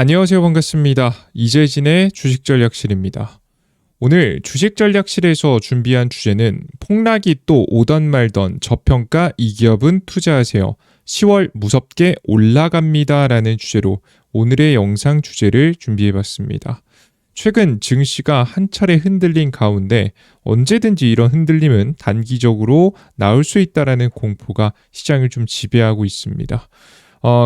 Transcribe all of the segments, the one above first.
안녕하세요. 반갑습니다. 이재진의 주식전략실입니다. 오늘 주식전략실에서 준비한 주제는 폭락이 또 오던 말던 저평가 이 기업은 투자하세요. 10월 무섭게 올라갑니다 라는 주제로 오늘의 영상 주제를 준비해봤습니다. 최근 증시가 한 차례 흔들린 가운데 언제든지 이런 흔들림은 단기적으로 나올 수 있다라는 공포가 시장을 좀 지배하고 있습니다.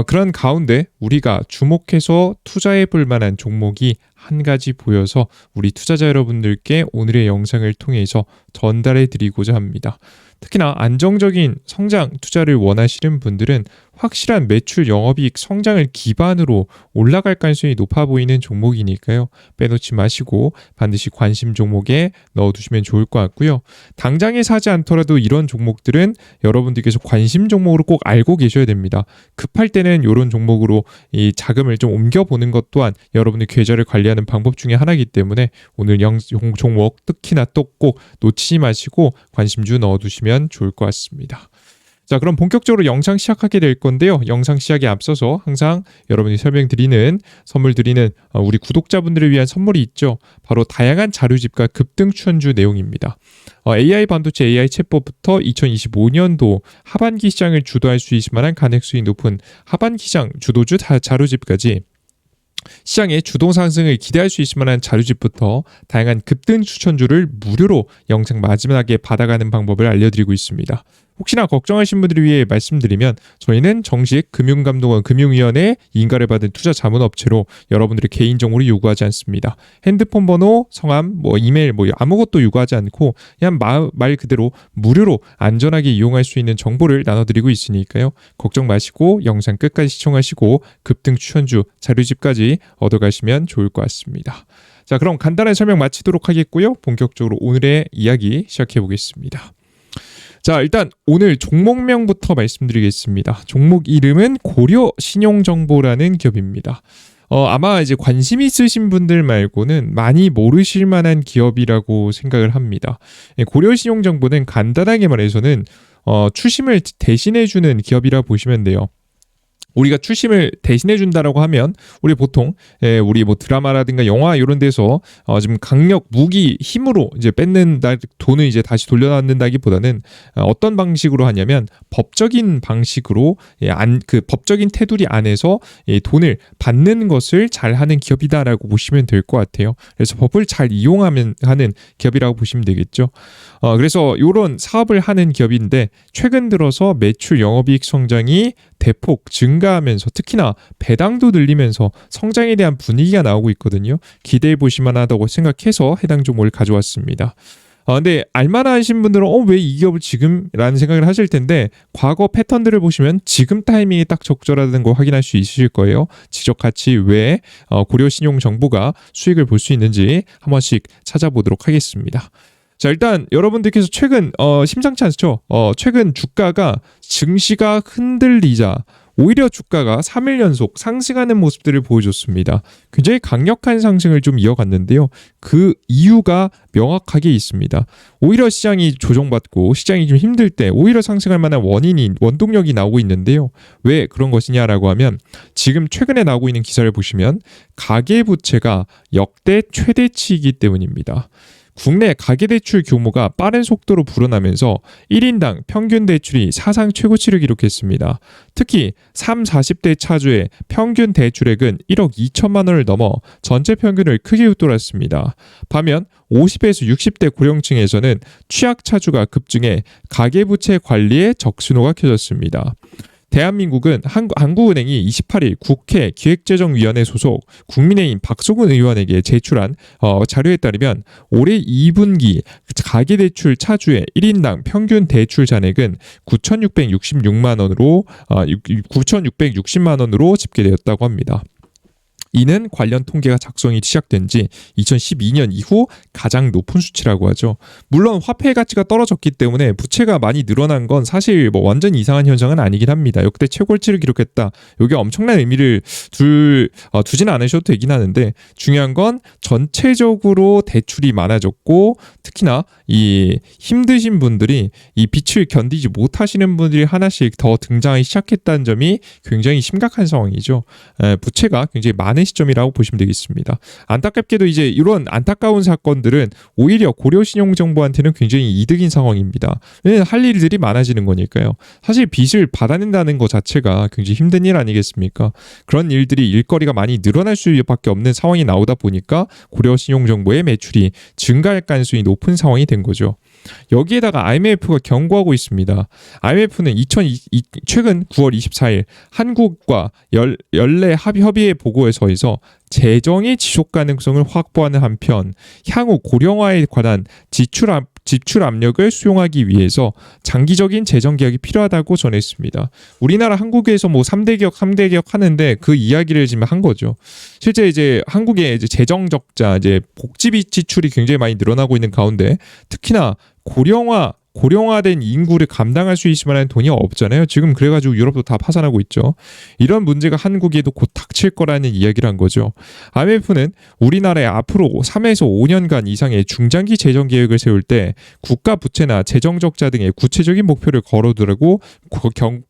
그런 가운데 우리가 주목해서 투자해 볼 만한 종목이 한 가지 보여서 우리 투자자 여러분들께 오늘의 영상을 통해서 전달해 드리고자 합니다. 특히나 안정적인 성장 투자를 원하시는 분들은 확실한 매출 영업이익 성장을 기반으로 올라갈 가능성이 높아 보이는 종목이니까요. 빼놓지 마시고 반드시 관심 종목에 넣어두시면 좋을 것 같고요. 당장에 사지 않더라도 이런 종목들은 여러분들께서 관심 종목으로 꼭 알고 계셔야 됩니다. 급할 때는 이런 종목으로 이 자금을 좀 옮겨보는 것 또한 여러분의 계좌를 관리하는 방법 중에 하나이기 때문에 오늘 종목 특히나 또 꼭 놓치지 마시고 관심주 넣어두시면 좋을 것 같습니다. 자, 그럼 본격적으로 영상 시작하게 될 건데요. 영상 시작에 앞서서 항상 여러분이 설명드리는 선물 드리는 우리 구독자분들을 위한 선물이 있죠. 바로 다양한 자료집과 급등 추천주 내용입니다. AI 반도체 AI 챗봇부터 2025년도 하반기 시장을 주도할 수 있을 만한 가능성이 높은 하반기 시장 주도주 자료집까지 시장의 주동 상승을 기대할 수 있을 만한 자료집부터 다양한 급등 추천주를 무료로 영상 마지막에 받아가는 방법을 알려드리고 있습니다. 혹시나 걱정하신 분들을 위해 말씀드리면 저희는 정식 금융감독원 금융위원회 인가를 받은 투자 자문업체로 여러분들의 개인정보를 요구하지 않습니다. 핸드폰 번호, 성함, 이메일 아무것도 요구하지 않고 그냥 말 그대로 무료로 안전하게 이용할 수 있는 정보를 나눠드리고 있으니까요. 걱정 마시고 영상 끝까지 시청하시고 급등 추천주 자료집까지 얻어가시면 좋을 것 같습니다. 자, 그럼 간단한 설명 마치도록 하겠고요. 본격적으로 오늘의 이야기 시작해 보겠습니다. 자, 일단 오늘 종목명부터 말씀드리겠습니다. 종목 이름은 고려신용정보라는 기업입니다. 아마 이제 관심 있으신 분들 말고는 많이 모르실 만한 기업이라고 생각을 합니다. 고려신용정보는 간단하게 말해서는 추심을 대신해주는 기업이라 보시면 돼요. 우리가 추심을 대신해 준다라고 하면 우리 보통 우리 드라마라든가 영화 이런 데서 지금 강력 무기 힘으로 이제 뺏는다 돈을 이제 다시 돌려받는다기보다는 어떤 방식으로 하냐면 법적인 방식으로 그 법적인 테두리 안에서 돈을 받는 것을 잘 하는 기업이다라고 보시면 될 것 같아요. 그래서 법을 잘 이용하면 하는 기업이라고 보시면 되겠죠. 그래서 이런 사업을 하는 기업인데 최근 들어서 매출 영업이익 성장이 대폭 증가하면서 특히나 배당도 늘리면서 성장에 대한 분위기가 나오고 있거든요. 기대해 보실 만하다고 생각해서 해당 종목을 가져왔습니다. 근데 알만하신 분들은 왜 이 기업을 지금? 라는 생각을 하실 텐데 과거 패턴들을 보시면 지금 타이밍이 딱 적절하다는 거 확인할 수 있으실 거예요. 지적가치 외에 고려신용정보가 수익을 볼 수 있는지 한 번씩 찾아보도록 하겠습니다. 자, 일단 여러분들께서 최근 심상치 않죠? 최근 주가가 증시가 흔들리자 오히려 주가가 3일 연속 상승하는 모습들을 보여줬습니다. 굉장히 강력한 상승을 좀 이어갔는데요. 그 이유가 명확하게 있습니다. 오히려 시장이 조정받고 시장이 좀 힘들 때 오히려 상승할 만한 원동력이 나오고 있는데요. 왜 그런 것이냐라고 하면 지금 최근에 나오고 있는 기사를 보시면 가계부채가 역대 최대치이기 때문입니다. 국내 가계대출 규모가 빠른 속도로 불어나면서 1인당 평균 대출이 사상 최고치를 기록했습니다. 특히 30, 40대 차주의 평균 대출액은 1억 2천만 원을 넘어 전체 평균을 크게 웃돌았습니다. 반면 50에서 60대 고령층에서는 취약 차주가 급증해 가계부채 관리에 적신호가 켜졌습니다. 대한민국은 한국은행이 28일 국회 기획재정위원회 소속 국민의힘 박소근 의원에게 제출한 자료에 따르면 올해 2분기 가계대출 차주의 1인당 평균 대출 잔액은 9,660만 원으로 집계되었다고 합니다. 이는 관련 통계가 작성이 시작된 지 2012년 이후 가장 높은 수치라고 하죠. 물론 화폐 가치가 떨어졌기 때문에 부채가 많이 늘어난 건 사실 완전 이상한 현상은 아니긴 합니다. 역대 최고치를 기록했다. 이게 엄청난 의미를 두지는 않으셔도 되긴 하는데 중요한 건 전체적으로 대출이 많아졌고 특히나 이 힘드신 분들이 이 빛을 견디지 못하시는 분들이 하나씩 더 등장하기 시작했다는 점이 굉장히 심각한 상황이죠. 부채가 굉장히 많은 하는 시점이라고 보시면 되겠습니다. 안타깝게도 이제 이런 안타까운 사건들은 오히려 고려신용정보한테는 굉장히 이득인 상황입니다. 왜냐하면 할 일들이 많아지는 거니까요. 사실 빚을 받아낸다는 것 자체가 굉장히 힘든 일 아니겠습니까? 그런 일들이 일거리가 많이 늘어날 수밖에 없는 상황이 나오다 보니까 고려신용정보의 매출이 증가할 가능성이 높은 상황이 된 거죠. 여기에다가 IMF가 경고하고 있습니다. IMF는 최근 9월 24일 한국과 연례 협의회 보고서에서 재정의 지속 가능성을 확보하는 한편 향후 고령화에 관한 지출 압력을 수용하기 위해서 장기적인 재정 개혁이 필요하다고 전했습니다. 우리나라 한국에서 뭐 3대 개혁 하는데 그 이야기를 지금 한 거죠. 실제 이제 한국의 이제 재정 적자, 이제 복지비 지출이 굉장히 많이 늘어나고 있는 가운데 특히나 고령화된 인구를 감당할 수 있을 만한 돈이 없잖아요. 지금 그래가지고 유럽도 다 파산하고 있죠. 이런 문제가 한국에도 곧 닥칠 거라는 이야기를 한 거죠. IMF는 우리나라에 앞으로 3에서 5년간 이상의 중장기 재정 계획을 세울 때 국가 부채나 재정 적자 등의 구체적인 목표를 걸어두라고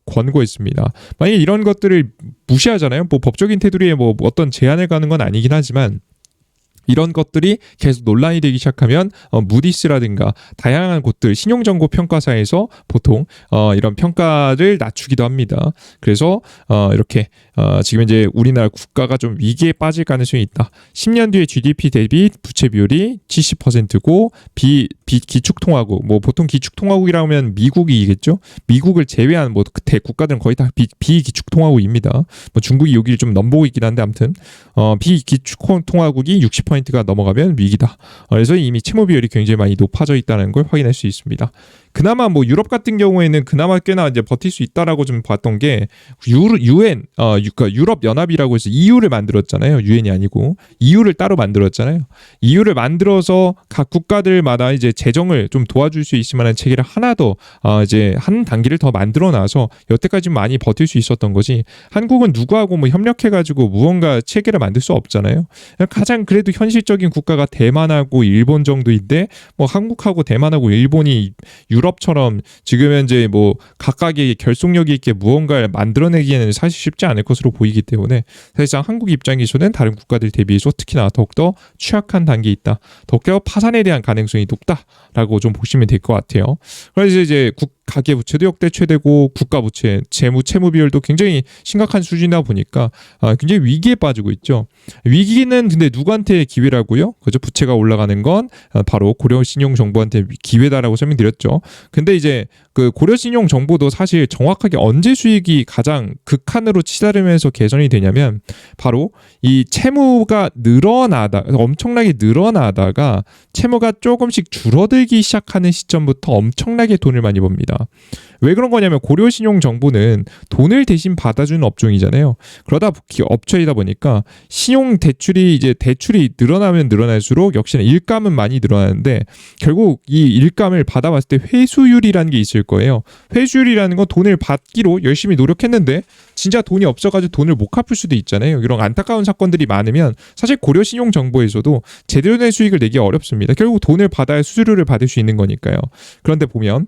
권고했습니다. 만약 이런 것들을 무시하잖아요. 뭐 법적인 테두리에 뭐 어떤 제한을 가는 건 아니긴 하지만 이런 것들이 계속 논란이 되기 시작하면 무디스라든가 다양한 곳들 신용정보 평가사에서 보통 이런 평가를 낮추기도 합니다. 그래서 이렇게 지금 이제 우리나라 국가가 좀 위기에 빠질 가능성이 있다. 10년 뒤에 GDP 대비 부채 비율이 70%고 기축통화국, 뭐 보통 기축통화국이라고 하면 미국이겠죠. 미국을 제외한 뭐 국가들은 거의 다 비기축통화국입니다. 뭐 중국이 여기를 좀 넘보고 있긴 한데 아무튼 비기축통화국이 60%가 넘어가면 위기다. 그래서 이미 채무 비율이 굉장히 많이 높아져 있다는 걸 확인할 수 있습니다. 그나마 뭐 유럽 같은 경우에는 그나마 꽤나 이제 버틸 수 있다라고 좀 봤던 게 그러니까 유럽 연합이라고 해서 EU를 만들었잖아요. 유엔이 아니고 EU를 따로 만들었잖아요. EU를 만들어서 각 국가들마다 이제 재정을 좀 도와줄 수 있을 만한 체계를 하나 더 이제 한 단계를 더 만들어 놔서 여태까지 많이 버틸 수 있었던 거지. 한국은 누구하고 뭐 협력해가지고 무언가 체계를 만들 수 없잖아요. 가장 그래도 현실적인 국가가 대만하고 일본 정도인데 뭐 한국하고 대만하고 일본이 유럽처럼 지금 현재 뭐 각각의 결속력이 있게 무언가를 만들어내기에는 사실 쉽지 않을 것으로 보이기 때문에 사실상 한국 입장에서는 다른 국가들 대비해서 특히나 더욱더 취약한 단계에 있다. 더욱더 파산에 대한 가능성이 높다라고 좀 보시면 될 것 같아요. 그래서 이제 가계부채도 역대 최대고 국가부채, 채무 비율도 굉장히 심각한 수준이다 보니까 굉장히 위기에 빠지고 있죠. 위기는 근데 누구한테 기회라고요? 그죠? 부채가 올라가는 건 바로 고려신용정보한테 기회다라고 설명드렸죠. 근데 이제 그 고려신용정보도 사실 정확하게 언제 수익이 가장 극한으로 치달으면서 개선이 되냐면 바로 이 채무가 엄청나게 늘어나다가 채무가 조금씩 줄어들기 시작하는 시점부터 엄청나게 돈을 많이 법니다. 왜 그런 거냐면 고려신용정보는 돈을 대신 받아주는 업종이잖아요. 그러다 업체이다 보니까 신용대출이 이제 대출이 늘어나면 늘어날수록 역시나 일감은 많이 늘어나는데 결국 이 일감을 받아봤을 때 회수율이라는 게 있을 거예요. 회수율이라는 건 돈을 받기로 열심히 노력했는데 진짜 돈이 없어가지고 돈을 못 갚을 수도 있잖아요. 이런 안타까운 사건들이 많으면 사실 고려신용정보에서도 제대로 된 수익을 내기 어렵습니다. 결국 돈을 받아야 수수료를 받을 수 있는 거니까요. 그런데 보면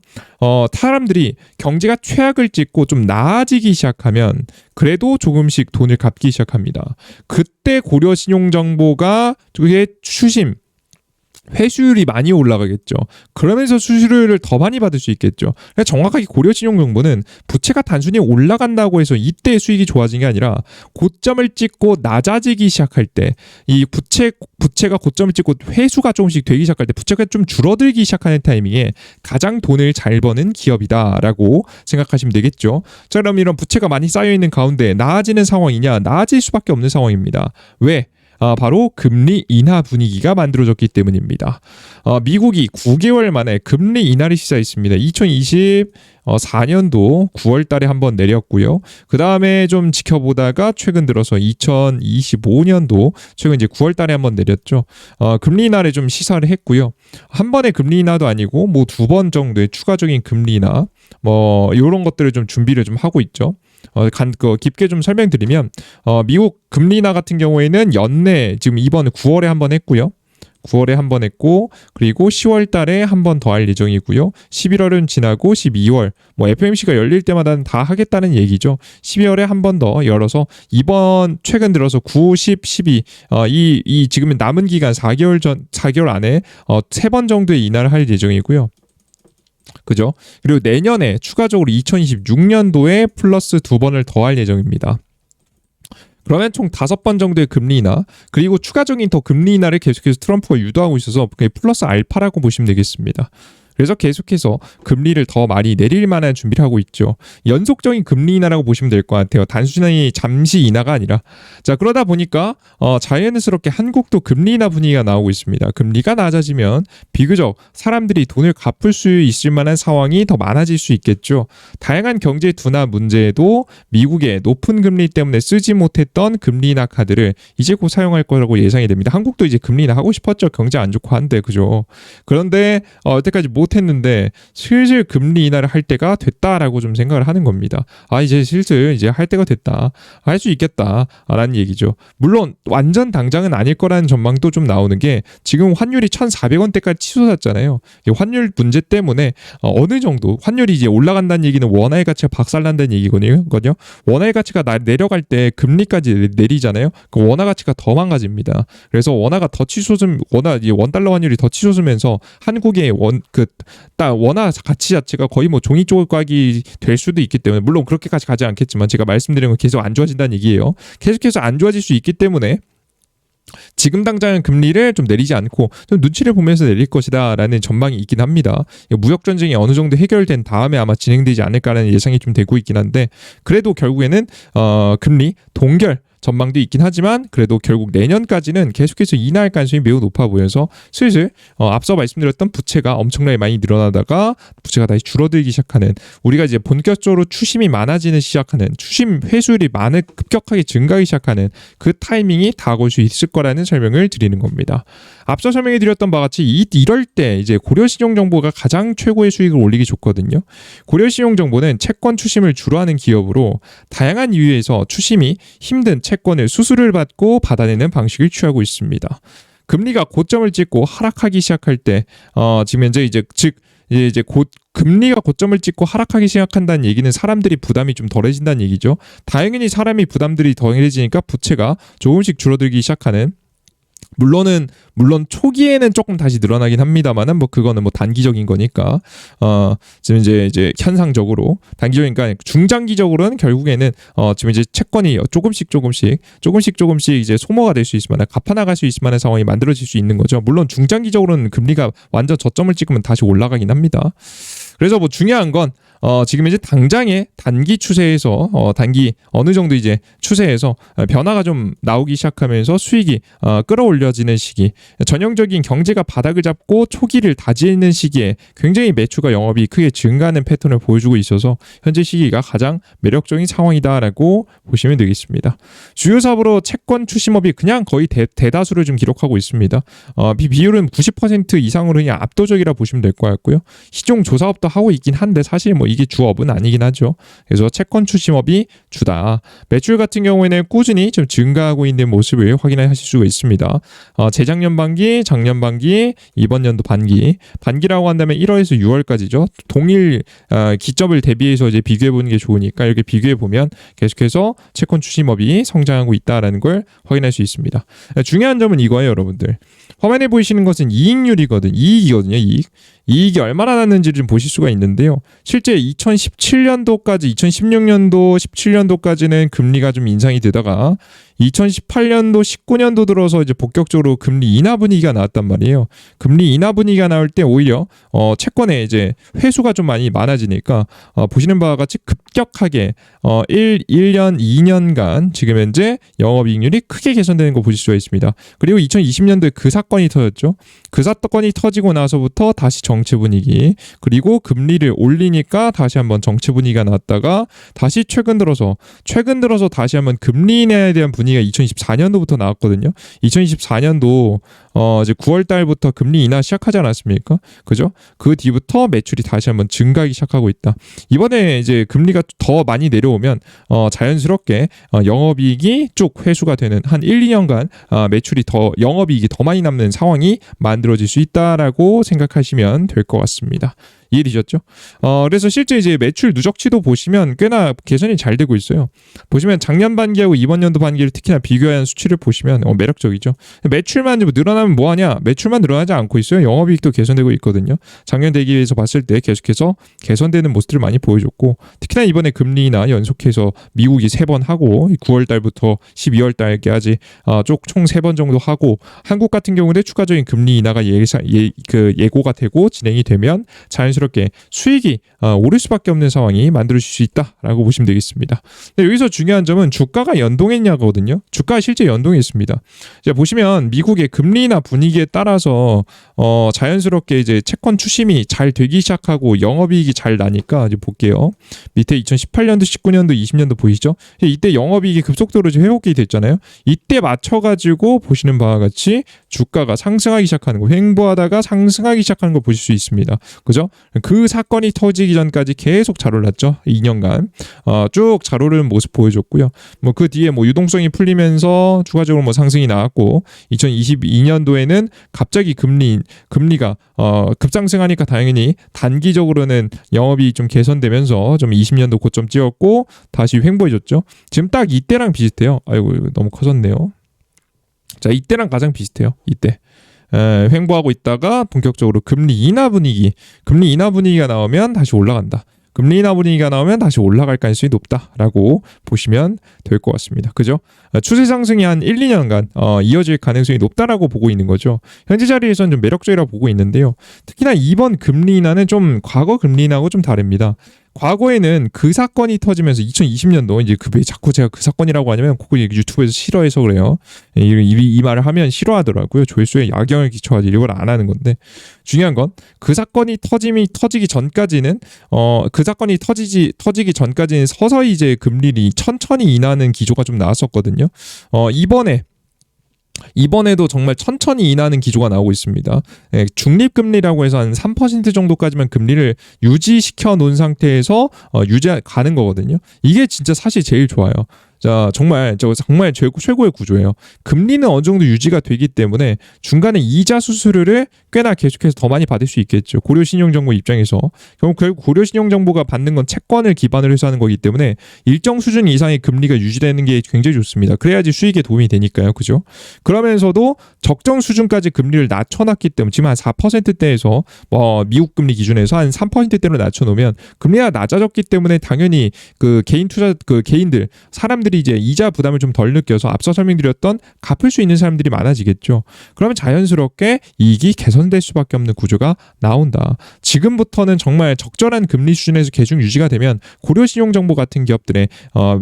사람들이 경제가 최악을 찍고 좀 나아지기 시작하면 그래도 조금씩 돈을 갚기 시작합니다. 그때 고려신용정보가 그게 회수율이 많이 올라가겠죠. 그러면서 수수료를 더 많이 받을 수 있겠죠. 그러니까 정확하게 고려신용정보는 부채가 단순히 올라간다고 해서 이때 수익이 좋아진 게 아니라 고점을 찍고 낮아지기 시작할 때 이 부채가 고점을 찍고 회수가 조금씩 되기 시작할 때 부채가 좀 줄어들기 시작하는 타이밍에 가장 돈을 잘 버는 기업이다라고 생각하시면 되겠죠. 자, 그럼 이런 부채가 많이 쌓여있는 가운데 나아지는 상황이냐? 나아질 수밖에 없는 상황입니다. 왜? 바로 금리 인하 분위기가 만들어졌기 때문입니다. 미국이 9개월 만에 금리 인하를 시사했습니다. 2024년도 9월 달에 한번 내렸고요. 그 다음에 좀 지켜보다가 최근 들어서 2025년도 최근 이제 9월 달에 한번 내렸죠. 금리 인하를 좀 시사를 했고요. 한 번의 금리 인하도 아니고 뭐 2번 정도의 추가적인 금리 인하 뭐 이런 것들을 좀 준비를 좀 하고 있죠. 깊게 좀 설명드리면 미국 금리 인하 같은 경우에는 연내 지금 이번 9월에 한번 했고요. 9월에 한 번 했고 그리고 10월 달에 한 번 더 할 예정이고요. 11월은 지나고 12월 뭐 FOMC가 열릴 때마다 다 하겠다는 얘기죠. 12월에 한 번 더 열어서 이번 최근 들어서 9, 10, 12 이 지금 남은 기간 4개월 안에 3번 정도의 인하를 할 예정이고요. 그죠? 그리고 내년에 추가적으로 2026년도에 플러스 2번을 더 할 예정입니다. 그러면 총 5번 정도의 금리 인하 그리고 추가적인 더 금리 인하를 계속해서 트럼프가 유도하고 있어서 플러스 알파라고 보시면 되겠습니다. 그래서 계속해서 금리를 더 많이 내릴 만한 준비를 하고 있죠. 연속적인 금리 인하라고 보시면 될 것 같아요. 단순히 잠시 인하가 아니라. 자, 그러다 보니까 자연스럽게 한국도 금리 인하 분위기가 나오고 있습니다. 금리가 낮아지면 비교적 사람들이 돈을 갚을 수 있을 만한 상황이 더 많아질 수 있겠죠. 다양한 경제 둔화 문제에도 미국의 높은 금리 때문에 쓰지 못했던 금리 인하 카드를 이제 곧 사용할 거라고 예상이 됩니다. 한국도 이제 금리 인하 하고 싶었죠. 경제 안 좋고 한데, 그죠? 그런데 여태까지 못했는데 슬슬 금리 인하를 할 때가 됐다라고 좀 생각을 하는 겁니다. 이제 슬슬 이제 할 때가 됐다, 할 수 있겠다라는 얘기죠. 물론 완전 당장은 아닐 거라는 전망도 좀 나오는 게 지금 환율이 1,400원대까지 치솟았잖아요. 환율 문제 때문에 어느 정도 환율이 이제 올라간다는 얘기는 원화의 가치가 박살난다는 얘기거든요. 원화의 가치가 내려갈 때 금리까지 내리잖아요. 그 원화 가치가 더 망가집니다. 그래서 원화가 더 치솟음, 원달러 환율이 더 치솟으면서 한국의 원화 가치 자체가 거의 뭐 종이 조각이 될 수도 있기 때문에, 물론 그렇게까지 가지 않겠지만 제가 말씀드린 건 계속 안 좋아진다는 얘기예요. 계속해서 안 좋아질 수 있기 때문에 지금 당장은 금리를 좀 내리지 않고 좀 눈치를 보면서 내릴 것이다 라는 전망이 있긴 합니다. 무역 전쟁이 어느 정도 해결된 다음에 아마 진행되지 않을까라는 예상이 좀 되고 있긴 한데, 그래도 결국에는 금리 동결 전망도 있긴 하지만 그래도 결국 내년까지는 계속해서 인하할 가능성이 매우 높아 보여서 슬슬 앞서 말씀드렸던 부채가 엄청나게 많이 늘어나다가 부채가 다시 줄어들기 시작하는, 우리가 이제 본격적으로 추심이 많아지는 시작하는, 추심 회수율이 급격하게 증가하기 시작하는 그 타이밍이 다가올 수 있을 거라는 설명을 드리는 겁니다. 앞서 설명해 드렸던 바와 같이 이럴 때 이제 고려신용정보가 가장 최고의 수익을 올리기 좋거든요. 고려신용정보는 채권 추심을 주로 하는 기업으로 다양한 이유에서 추심이 힘든 채권을 수수료를 받고 받아내는 방식을 취하고 있습니다. 금리가 고점을 찍고 하락하기 시작할 때 지금 현재 이제 곧 금리가 고점을 찍고 하락하기 시작한다는 얘기는 사람들이 부담이 좀 덜해진다는 얘기죠. 당연히 사람이 부담들이 덜해지니까 부채가 조금씩 줄어들기 시작하는, 물론 초기에는 조금 다시 늘어나긴 합니다만은 뭐 그거는 뭐 단기적인 거니까 지금 이제 현상적으로 단기적이니까, 중장기적으로는 결국에는 지금 이제 채권이 조금씩 이제 소모가 될 수 있을 만한, 갚아나갈 수 있을 만한 상황이 만들어질 수 있는 거죠. 물론 중장기적으로는 금리가 완전 저점을 찍으면 다시 올라가긴 합니다. 그래서 뭐 중요한 건 지금 이제 당장의 단기 추세에서 단기 어느 정도 이제 추세에서 변화가 좀 나오기 시작하면서 수익이 끌어올려지는 시기, 전형적인 경제가 바닥을 잡고 초기를 다지는 시기에 굉장히 매출과 영업이 크게 증가하는 패턴을 보여주고 있어서 현재 시기가 가장 매력적인 상황이다라고 보시면 되겠습니다. 주요 사업으로 채권 추심업이 그냥 거의 대다수를 좀 기록하고 있습니다. 비율은 90% 이상으로 그냥 압도적이라 보시면 될 것 같고요. 시종 조사업도 하고 있긴 한데 사실 뭐 이게 주업은 아니긴 하죠. 그래서 채권 추심업이 주다. 매출 같은 경우에는 꾸준히 좀 증가하고 있는 모습을 확인하실 수가 있습니다. 재작년 반기, 작년 반기, 이번 연도 반기라고 한다면 1월에서 6월까지죠. 동일 기점을 대비해서 이제 비교해 보는 게 좋으니까 이렇게 비교해 보면 계속해서 채권 추심업이 성장하고 있다라는 걸 확인할 수 있습니다. 중요한 점은 이거예요, 여러분들. 화면에 보이시는 것은 이익률이거든요. 이익이 얼마나 났는지를 좀 보실 수가 있는데요. 실제 2017년도까지 2016년도 17년도까지는 금리가 좀 인상이 되다가 2018년도 19년도 들어서 이제 본격적으로 금리 인하 분위기가 나왔단 말이에요. 금리 인하 분위기가 나올 때 오히려 채권에 이제 회수가 좀 많이 많아지니까 보시는 바와 같이 급격하게 1년 2년간 지금 현재 영업이익률이 크게 개선되는 거 보실 수가 있습니다. 그리고 2020년도에 그 사건이 터졌죠. 그 사건이 터지고 나서부터 다시 정체 분위기, 그리고 금리를 올리니까 다시 한번 정체 분위기가 나왔다가 다시 최근 들어서 다시 한번 금리 인하에 대한 분위기가 분위기가 2024년도부터 나왔거든요. 2024년도 이제 9월 달부터 금리 인하 시작하지 않았습니까? 그죠? 그 뒤부터 매출이 다시 한번 증가하기 시작하고 있다. 이번에 이제 금리가 더 많이 내려오면 자연스럽게 영업이익이 쭉 회수가 되는 한 1, 2년간 매출이 더 영업이익이 더 많이 남는 상황이 만들어질 수 있다라고 생각하시면 될 것 같습니다. 이해되셨죠? 그래서 실제 이제 매출 누적치도 보시면 꽤나 개선이 잘 되고 있어요. 보시면 작년 반기하고 이번 연도 반기를 특히나 비교한 수치를 보시면 매력적이죠. 매출만 늘어나면 뭐하냐? 매출만 늘어나지 않고 있어요. 영업이익도 개선되고 있거든요. 작년 대비해서 봤을 때 계속해서 개선되는 모습들을 많이 보여줬고, 특히나 이번에 금리나 연속해서 미국이 3번 하고 9월 달부터 12월 달까지 총 3번 정도 하고, 한국 같은 경우는 추가적인 금리 인하가 예고가 되고 진행이 되면 자연스럽게 수익이 오를 수밖에 없는 상황이 만들어질 수 있다라고 보시면 되겠습니다. 근데 여기서 중요한 점은 주가가 연동했냐거든요. 주가가 실제 연동했습니다. 자, 보시면 미국의 금리나 분위기에 따라서 자연스럽게 이제 채권 추심이 잘 되기 시작하고 영업이익이 잘 나니까 이제 볼게요. 밑에 2018년도, 19년도, 20년도 보이시죠? 이때 영업이익이 급속도로 회복이 됐잖아요. 이때 맞춰가지고 보시는 바와 같이 주가가 상승하기 시작하는 거, 횡보하다가 상승하기 시작하는 거 보실 수 있습니다. 그죠? 그 사건이 터지기 전까지 계속 잘 올랐죠. 2년간 쭉 잘 오르는 모습 보여줬고요. 뭐 그 뒤에 뭐 유동성이 풀리면서 추가적으로 뭐 상승이 나왔고, 2022년도에는 갑자기 금리가 급상승하니까 당연히 단기적으로는 영업이 좀 개선되면서 좀 20년도 고점 찍었고 다시 횡보해줬죠. 지금 딱 이때랑 비슷해요. 아이고 너무 커졌네요. 자, 이때랑 가장 비슷해요. 이때. 횡보하고 있다가 본격적으로 금리 인하 분위기가 나오면 다시 올라간다. 금리 인하 분위기가 나오면 다시 올라갈 가능성이 높다라고 보시면 될 것 같습니다. 그죠? 추세 상승이 한 1, 2년간 이어질 가능성이 높다라고 보고 있는 거죠. 현재 자리에서는 좀 매력적이라고 보고 있는데요. 특히나 이번 금리 인하는 좀 과거 금리 인하하고 좀 다릅니다. 과거에는 그 사건이 터지면서 2020년도 이제 왜 자꾸 제가 그 사건이라고 하냐면 그거 유튜브에서 싫어해서 그래요. 이 말을 하면 싫어하더라고요. 조회수에 악영향을 끼쳐가지고 이걸 안 하는 건데, 중요한 건 그 사건이 터지기 전까지는 그 사건이 터지기 전까지는 서서히 이제 금리를 천천히 인하하는 기조가 좀 나왔었거든요. 이번에도 정말 천천히 인하하는 기조가 나오고 있습니다. 중립금리라고 해서 한 3% 정도까지만 금리를 유지시켜 놓은 상태에서 가는 거거든요. 이게 진짜 사실 제일 좋아요. 자, 정말 최고의 구조예요. 금리는 어느 정도 유지가 되기 때문에 중간에 이자 수수료를 꽤나 계속해서 더 많이 받을 수 있겠죠. 고려신용정보 입장에서. 결국 고려신용정보가 받는 건 채권을 기반으로 해서 하는 거기 때문에 일정 수준 이상의 금리가 유지되는 게 굉장히 좋습니다. 그래야지 수익에 도움이 되니까요. 그죠? 그러면서도 적정 수준까지 금리를 낮춰놨기 때문에 지금 한 4%대에서 미국 금리 기준에서 한 3%대로 낮춰놓으면 금리가 낮아졌기 때문에 당연히 개인들, 사람들이 이제 이자 부담을 좀 덜 느껴서 앞서 설명드렸던 갚을 수 있는 사람들이 많아지겠죠. 그러면 자연스럽게 이익이 개선될 수밖에 없는 구조가 나온다. 지금부터는 정말 적절한 금리 수준에서 계속 유지가 되면 고려신용정보 같은 기업들의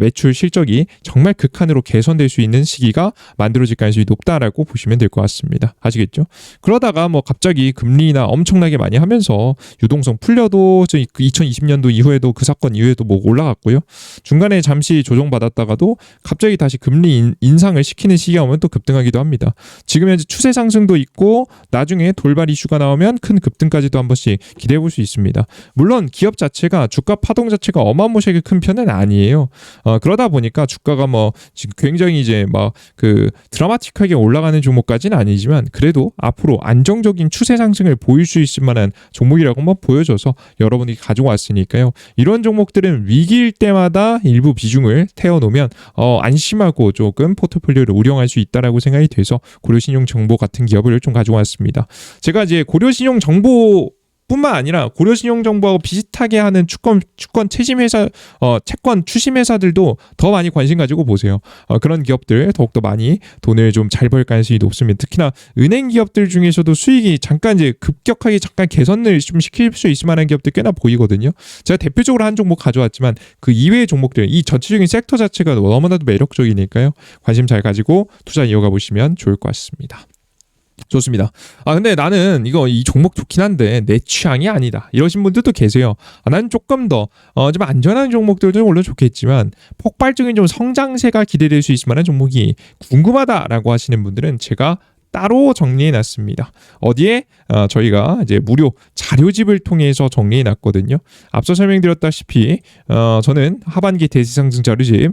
매출 실적이 정말 극한으로 개선될 수 있는 시기가 만들어질 가능성이 높다라고 보시면 될 것 같습니다. 아시겠죠? 그러다가 뭐 갑자기 금리나 엄청나게 많이 하면서 유동성 풀려도 2020년도 이후에도 그 사건 이후에도 뭐 올라갔고요. 중간에 잠시 조정받았다가도 갑자기 다시 금리 인상을 시키는 시기가 오면 또 급등하기도 합니다. 지금 현재 추세 상승도 있고 나중에 돌발 이슈가 나오면 큰 급등까지도 한 번씩 기대해 볼 수 있습니다. 물론 기업 자체가 주가 파동 자체가 어마무시하게 큰 편은 아니에요. 그러다 보니까 주가가 뭐 지금 굉장히 이제 막 드라마틱하게 올라가는 종목까지는 아니지만 그래도 앞으로 안정적인 추세 상승을 보일 수 있을 만한 종목이라고 한번 보여줘서 여러분이 가지고 왔으니까요. 이런 종목들은 위기일 때마다 일부 비중을 태워놓으면 안심하고 조금 포트폴리오를 운영할 수 있다라고 생각이 돼서 고려신용정보 같은 기업을 좀 가지고 왔습니다. 제가 이제 고려신용정보 뿐만 아니라 고려신용정보하고 비슷하게 하는 채권 추심 회사들도 더 많이 관심 가지고 보세요. 그런 기업들 더욱더 많이 돈을 좀 잘 벌 가능성이 높습니다. 특히나 은행 기업들 중에서도 수익이 급격하게 개선을 좀 시킬 수 있을 만한 기업들 꽤나 보이거든요. 제가 대표적으로 한 종목 가져왔지만 그 이외의 종목들, 이 전체적인 섹터 자체가 너무나도 매력적이니까요. 관심 잘 가지고 투자 이어가 보시면 좋을 것 같습니다. 좋습니다. 근데 나는 이 종목 좋긴 한데 내 취향이 아니다 이러신 분들도 계세요. 나는 조금 더 좀 안전한 종목들도 물론 좋겠지만 폭발적인 좀 성장세가 기대될 수 있을 만한 종목이 궁금하다라고 하시는 분들은 제가 따로 정리해 놨습니다. 어디에 저희가 이제 무료 자료집을 통해서 정리해 놨거든요. 앞서 설명드렸다시피 저는 하반기 대시상승 자료집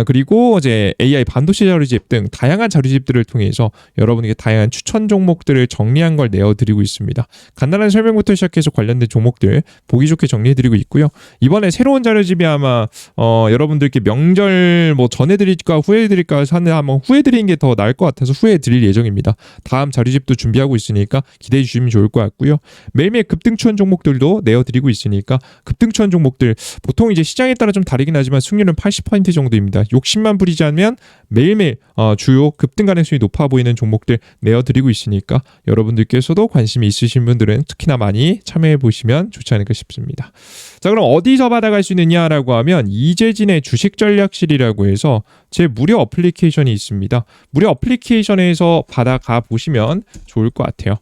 그리고 이제 AI 반도체 자료집 등 다양한 자료집들을 통해서 여러분에게 다양한 추천 종목들을 정리한 걸 내어드리고 있습니다. 간단한 설명부터 시작해서 관련된 종목들 보기 좋게 정리해드리고 있고요. 이번에 새로운 자료집이 아마 여러분들께 명절 뭐 전해드릴까 후해드릴까 하는데 한번 후해드리는 게 더 나을 것 같아서 후해드릴 예정입니다. 다음 자료집도 준비하고 있으니까 기대해 주시면 좋을 것 같고요. 매일매일 급등추천 종목들도 내어드리고 있으니까 급등추천 종목들 보통 이제 시장에 따라 좀 다르긴 하지만 승률은 80% 정도입니다. 욕심만 부리지 않으면 매일매일 주요 급등 가능성이 높아 보이는 종목들 내어드리고 있으니까 여러분들께서도 관심이 있으신 분들은 특히나 많이 참여해 보시면 좋지 않을까 싶습니다. 자, 그럼 어디서 받아갈 수 있느냐라고 하면 이재진의 주식전략실이라고 해서 제 무료 어플리케이션이 있습니다. 무료 어플리케이션에서 받아가 보시면 좋을 것 같아요.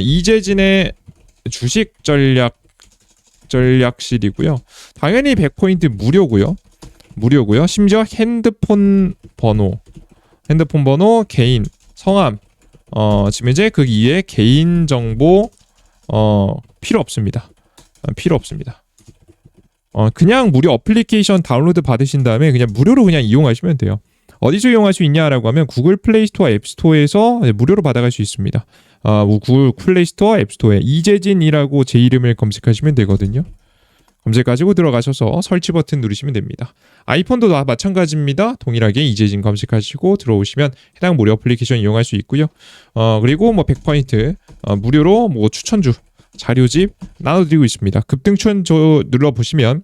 이재진의 주식전략실이고요. 당연히 100포인트 무료고요. 심지어 핸드폰 번호, 개인, 성함, 지금 이제 그 이에 개인 정보 필요 없습니다. 그냥 무료 어플리케이션 다운로드 받으신 다음에 그냥 무료로 그냥 이용하시면 돼요. 어디서 이용할 수 있냐라고 하면 구글 플레이스토어 앱스토어에서 무료로 받아갈 수 있습니다. 구글 플레이스토어 앱스토어에 이재진이라고 제 이름을 검색하시면 되거든요. 검색하시고 들어가셔서 설치 버튼 누르시면 됩니다. 아이폰도 마찬가지입니다. 동일하게 이재진 검색하시고 들어오시면 해당 무료 어플리케이션 이용할 수 있고요. 그리고 뭐 100포인트 무료로 뭐 추천주 자료집 나눠드리고 있습니다. 급등추천 눌러보시면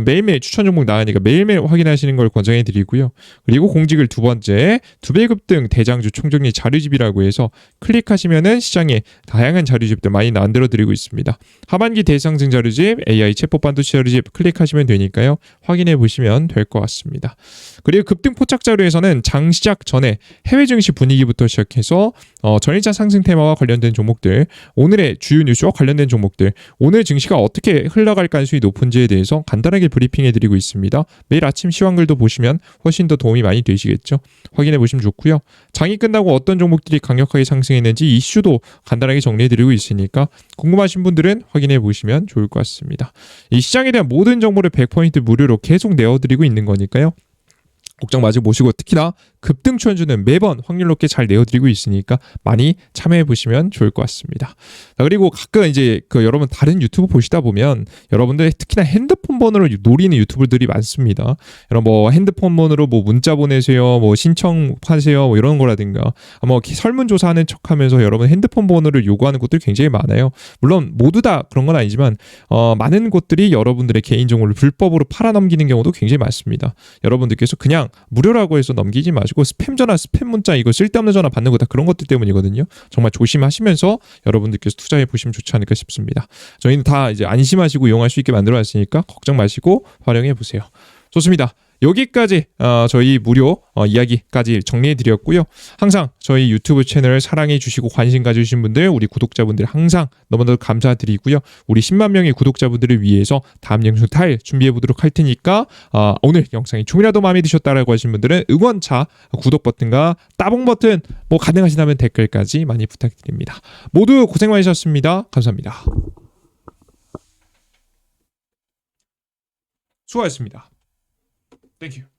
매일매일 추천 종목 나가니까 매일매일 확인하시는 걸 권장해드리고요. 그리고 공직을 두 번째 두배 급등 대장주 총정리 자료집이라고 해서 클릭하시면은 시장에 다양한 자료집들 많이 만들어드리고 있습니다. 하반기 대상승 자료집, AI 챗봇 반도체 자료집 클릭하시면 되니까요. 확인해보시면 될 것 같습니다. 그리고 급등 포착 자료에서는 장 시작 전에 해외 증시 분위기부터 시작해서 전일차 상승 테마와 관련된 종목들, 오늘의 주요 뉴스와 관련된 종목들, 오늘 증시가 어떻게 흘러갈 가능성이 높은지에 대해서 간단하게 브리핑해드리고 있습니다. 매일 아침 시황글도 보시면 훨씬 더 도움이 많이 되시겠죠. 확인해보시면 좋고요. 장이 끝나고 어떤 종목들이 강력하게 상승했는지 이슈도 간단하게 정리해드리고 있으니까 궁금하신 분들은 확인해보시면 좋을 것 같습니다. 이 시장에 대한 모든 정보를 100포인트 무료로 계속 내어드리고 있는 거니까요. 걱정 마시고 특히나 급등 추천주는 매번 확률 높게 잘 내어드리고 있으니까 많이 참여해 보시면 좋을 것 같습니다. 그리고 가끔 이제 여러분 다른 유튜브 보시다 보면 여러분들 특히나 핸드폰 번호를 노리는 유튜브들이 많습니다. 여러분 뭐 핸드폰 번호로 뭐 문자 보내세요, 뭐 신청하세요, 뭐 이런 거라든가 뭐 설문조사하는 척하면서 여러분 핸드폰 번호를 요구하는 곳들이 굉장히 많아요. 물론 모두 다 그런 건 아니지만 많은 곳들이 여러분들의 개인 정보를 불법으로 팔아넘기는 경우도 굉장히 많습니다. 여러분들께서 그냥 무료라고 해서 넘기지 마시고 스팸 전화, 스팸 문자 이거 쓸데없는 전화 받는 거 다 그런 것들 때문이거든요. 정말 조심하시면서 여러분들께서 투자해 보시면 좋지 않을까 싶습니다. 저희는 다 이제 안심하시고 이용할 수 있게 만들어 놨으니까 걱정 마시고 활용해 보세요. 좋습니다. 여기까지 저희 무료 이야기까지 정리해 드렸고요. 항상 저희 유튜브 채널 사랑해 주시고 관심 가져주신 분들, 우리 구독자분들 항상 너무나도 감사드리고요. 우리 10만 명의 구독자분들을 위해서 다음 영상 타일 준비해 보도록 할 테니까 오늘 영상이 좀이라도 마음에 드셨다라고 하신 분들은 응원차 구독 버튼과 따봉 버튼 뭐 가능하시다면 댓글까지 많이 부탁드립니다. 모두 고생 많으셨습니다. 감사합니다. 수고하셨습니다. Thank you.